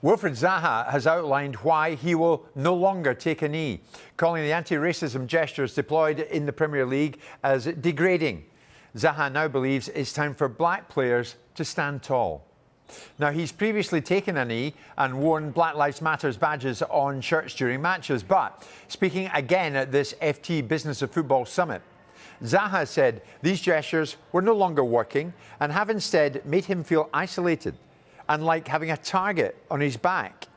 Wilfried Zaha has outlined why he will no longer take a knee, calling the anti-racism gestures deployed in the Premier League as degrading. Zaha now believes it's time for black players to stand tall. Now, he's previously taken a knee and worn Black Lives Matter badges on shirts during matches, but speaking again at this FT Business of Football Summit, Zaha said these gestures were no longer working and have instead made him feel isolated and like having a target on his back.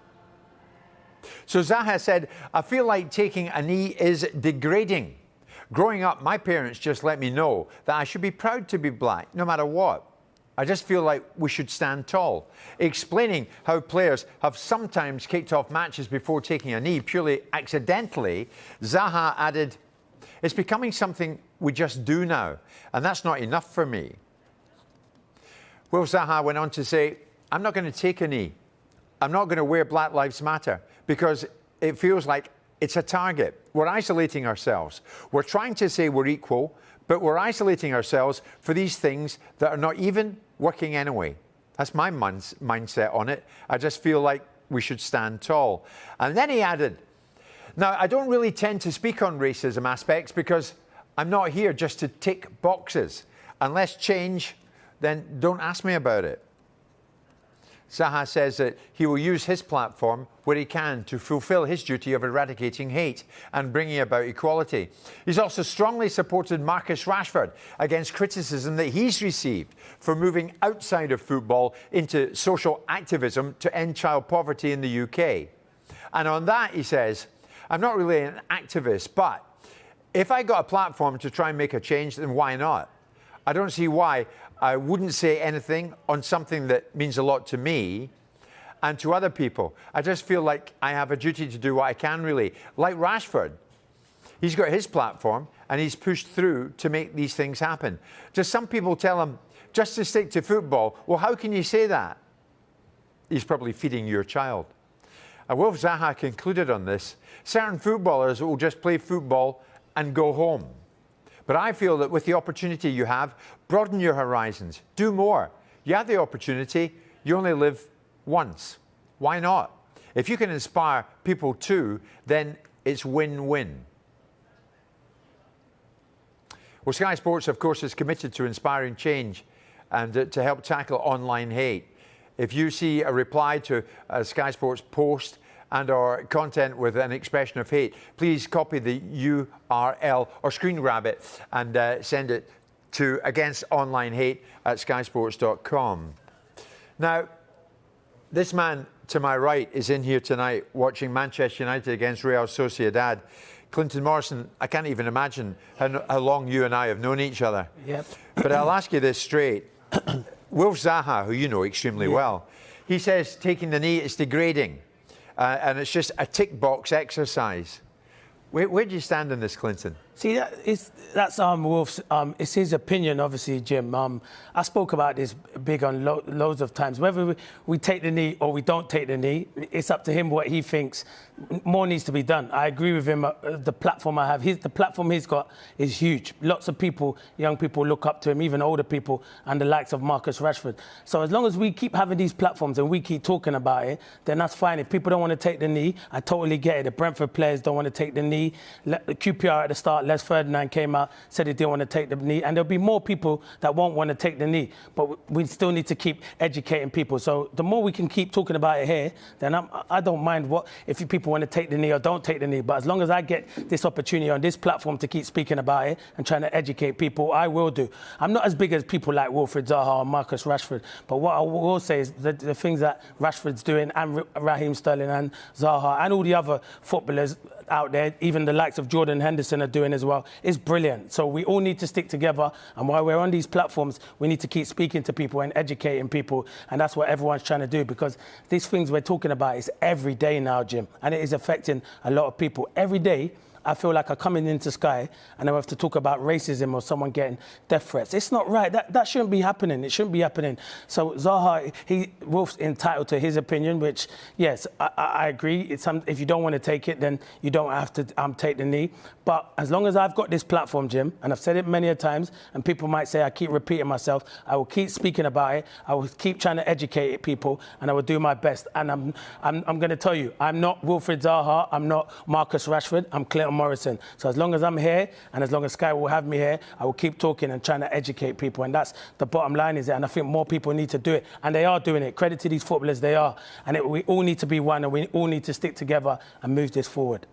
So Zaha said, "I feel like taking a knee is degrading. Growing up, my parents just let me know that I should be proud to be black, no matter what. I just feel like we should stand tall." Explaining how players have sometimes kicked off matches before taking a knee purely accidentally, Zaha added, "It's becoming something we just do now, and that's not enough for me." Wilf Zaha went on to say, "I'm not going to take a knee. I'm not going to wear Black Lives Matter because it feels like it's a target. We're isolating ourselves. We're trying to say we're equal, but we're isolating ourselves for these things that are not even working anyway. That's my mindset on it. I just feel like we should stand tall." And then he added, "Now, I don't really tend to speak on racism aspects because I'm not here just to tick boxes. Unless change, then don't ask me about it." Zaha says that he will use his platform where he can to fulfill his duty of eradicating hate and bringing about equality. He's also strongly supported Marcus Rashford against criticism that he's received for moving outside of football into social activism to end child poverty in the UK. And on that, he says, "I'm not really an activist, but if I got a platform to try and make a change, then why not? I don't see why I wouldn't say anything on something that means a lot to me and to other people. I just feel like I have a duty to do what I can, really." Like Rashford, he's got his platform and he's pushed through to make these things happen. Just some people tell him just to stick to football. Well, how can you say that? He's probably feeding your child. Wilf Zaha concluded on this, "Certain footballers will just play football and go home. But I feel that with the opportunity you have, broaden your horizons, do more. You have the opportunity, you only live once. Why not? If you can inspire people too, then it's win-win." Well, Sky Sports, of course, is committed to inspiring change and to help tackle online hate. If you see a reply to a Sky Sports post and or content with an expression of hate, please copy the URL or screen grab it and send it to againstonlinehate@skysports.com. Now, this man to my right is in here tonight watching Manchester United against Real Sociedad. Clinton Morrison, I can't even imagine how long you and I have known each other. Yep. But I'll ask you this straight. Wilf Zaha, who you know extremely well, he says taking the knee is degrading. And it's just a tick box exercise. Where do you stand on this, Clinton? See, that's Wolf's. It's his opinion, obviously, Jim. I spoke about this big on loads of times. Whether we take the knee or we don't take the knee, it's up to him what he thinks. More needs to be done. I agree with him. The platform I have, the platform he's got is huge. Lots of people, young people, look up to him, even older people, and the likes of Marcus Rashford. So as long as we keep having these platforms and we keep talking about it, then that's fine. If people don't want to take the knee, I totally get it. The Brentford players don't want to take the knee. The QPR at the start, Les Ferdinand came out, said he didn't want to take the knee, and there'll be more people that won't want to take the knee. But we still need to keep educating people. So the more we can keep talking about it here, then I don't mind if people want to take the knee or don't take the knee. But as long as I get this opportunity on this platform to keep speaking about it and trying to educate people, I will do. I'm not as big as people like Wilfried Zaha or Marcus Rashford, but what I will say is that the things that Rashford's doing and Raheem Sterling and Zaha and all the other footballers out there, even the likes of Jordan Henderson are doing as well, is brilliant. So we all need to stick together, and while we're on these platforms, we need to keep speaking to people and educating people, and that's what everyone's trying to do, because these things we're talking about is every day now, Jim, and it is affecting a lot of people. Every day I feel like I'm coming into Sky and I have to talk about racism or someone getting death threats. It's not right. That shouldn't be happening. It shouldn't be happening. So Zaha, Wolf's entitled to his opinion, which, yes, I agree. If you don't want to take it, then you don't have to take the knee. But as long as I've got this platform, Jim, and I've said it many a times, and people might say I keep repeating myself, I will keep speaking about it. I will keep trying to educate people, and I will do my best. And I'm going to tell you, I'm not Wilfried Zaha. I'm not Marcus Rashford. I'm Clinton Morrison. So as long as I'm here, and as long as Sky will have me here, I will keep talking and trying to educate people. And that's the bottom line is it. And I think more people need to do it. And they are doing it. Credit to these footballers, they are. And we all need to be one, and we all need to stick together and move this forward.